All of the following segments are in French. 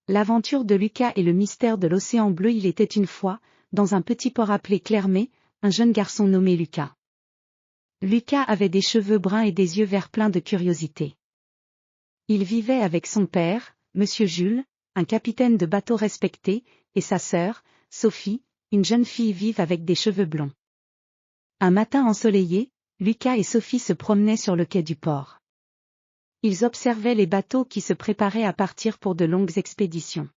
L'aventure de Lucas et le mystère de l'océan bleu. Il était une fois, dans un petit port appelé Clermay, un jeune garçon nommé Lucas. Lucas avait des cheveux bruns et des yeux verts pleins de curiosité. Il vivait avec son père, Monsieur Jules, un capitaine de bateau respecté, et sa sœur, Sophie, une jeune fille vive avec des cheveux blonds. Un matin ensoleillé, Lucas et Sophie se promenaient sur le quai du port. Ils observaient les bateaux qui se préparaient à partir pour de longues expéditions.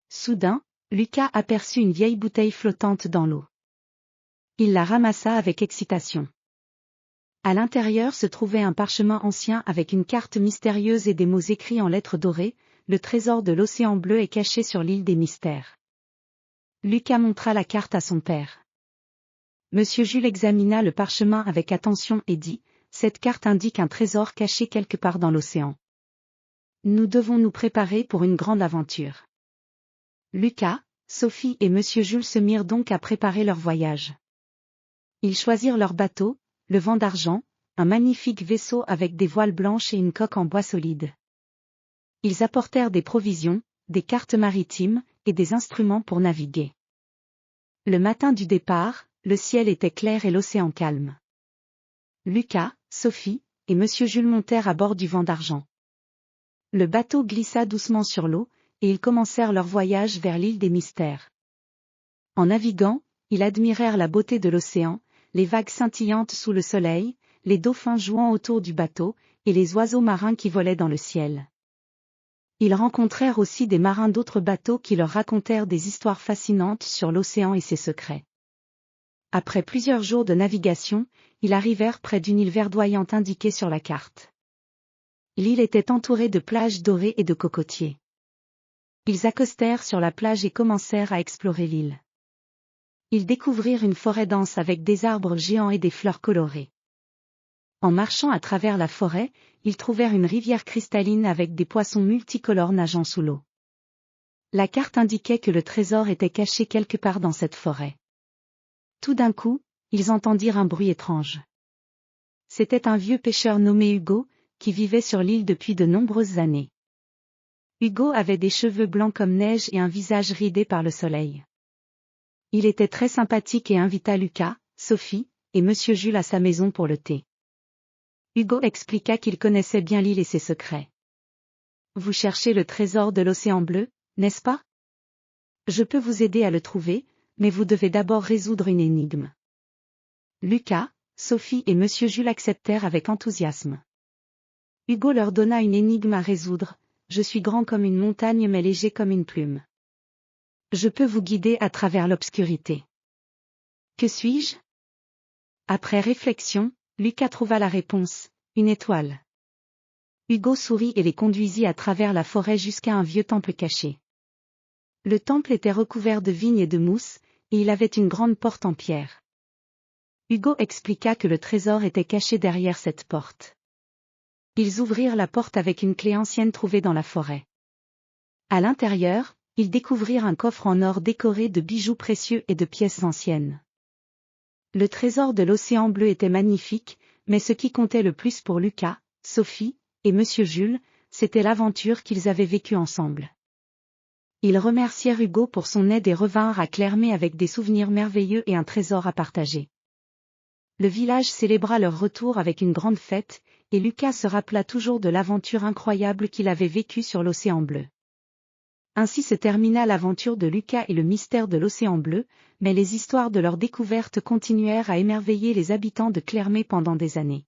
Soudain, Lucas aperçut une vieille bouteille flottante dans l'eau. Il la ramassa avec excitation. À l'intérieur se trouvait un parchemin ancien avec une carte mystérieuse et des mots écrits en lettres dorées. Le trésor de l'océan bleu est caché sur l'île des mystères. Lucas montra la carte à son père. Monsieur Jules examina le parchemin avec attention et dit, « Cette carte indique un trésor caché quelque part dans l'océan. Nous devons nous préparer pour une grande aventure. » Lucas, Sophie et Monsieur Jules se mirent donc à préparer leur voyage. Ils choisirent leur bateau, le Vent d'Argent, un magnifique vaisseau avec des voiles blanches et une coque en bois solide. Ils apportèrent des provisions, des cartes maritimes, et des instruments pour naviguer. Le matin du départ, le ciel était clair et l'océan calme. Lucas, Sophie, et Monsieur Jules montèrent à bord du Vent d'Argent. Le bateau glissa doucement sur l'eau, et ils commencèrent leur voyage vers l'île des mystères. En naviguant, ils admirèrent la beauté de l'océan, les vagues scintillantes sous le soleil, les dauphins jouant autour du bateau, et les oiseaux marins qui volaient dans le ciel. Ils rencontrèrent aussi des marins d'autres bateaux qui leur racontèrent des histoires fascinantes sur l'océan et ses secrets. Après plusieurs jours de navigation, ils arrivèrent près d'une île verdoyante indiquée sur la carte. L'île était entourée de plages dorées et de cocotiers. Ils accostèrent sur la plage et commencèrent à explorer l'île. Ils découvrirent une forêt dense avec des arbres géants et des fleurs colorées. En marchant à travers la forêt, ils trouvèrent une rivière cristalline avec des poissons multicolores nageant sous l'eau. La carte indiquait que le trésor était caché quelque part dans cette forêt. Tout d'un coup, ils entendirent un bruit étrange. C'était un vieux pêcheur nommé Hugo, qui vivait sur l'île depuis de nombreuses années. Hugo avait des cheveux blancs comme neige et un visage ridé par le soleil. Il était très sympathique et invita Lucas, Sophie, et Monsieur Jules à sa maison pour le thé. Hugo expliqua qu'il connaissait bien l'île et ses secrets. « Vous cherchez le trésor de l'océan bleu, n'est-ce pas? Je peux vous aider à le trouver, mais vous devez d'abord résoudre une énigme. » Lucas, Sophie et Monsieur Jules acceptèrent avec enthousiasme. Hugo leur donna une énigme à résoudre. « Je suis grand comme une montagne mais léger comme une plume. Je peux vous guider à travers l'obscurité. Que suis-je? » Après réflexion, Lucas trouva la réponse, une étoile. Hugo sourit et les conduisit à travers la forêt jusqu'à un vieux temple caché. Le temple était recouvert de vignes et de mousse, et il avait une grande porte en pierre. Hugo expliqua que le trésor était caché derrière cette porte. Ils ouvrirent la porte avec une clé ancienne trouvée dans la forêt. À l'intérieur, ils découvrirent un coffre en or décoré de bijoux précieux et de pièces anciennes. Le trésor de l'océan bleu était magnifique, mais ce qui comptait le plus pour Lucas, Sophie, et Monsieur Jules, c'était l'aventure qu'ils avaient vécue ensemble. Ils remercièrent Hugo pour son aide et revinrent à Clermay avec des souvenirs merveilleux et un trésor à partager. Le village célébra leur retour avec une grande fête, et Lucas se rappela toujours de l'aventure incroyable qu'il avait vécue sur l'océan bleu. Ainsi se termina l'aventure de Lucas et le mystère de l'océan bleu, mais les histoires de leur découverte continuèrent à émerveiller les habitants de Clermay pendant des années.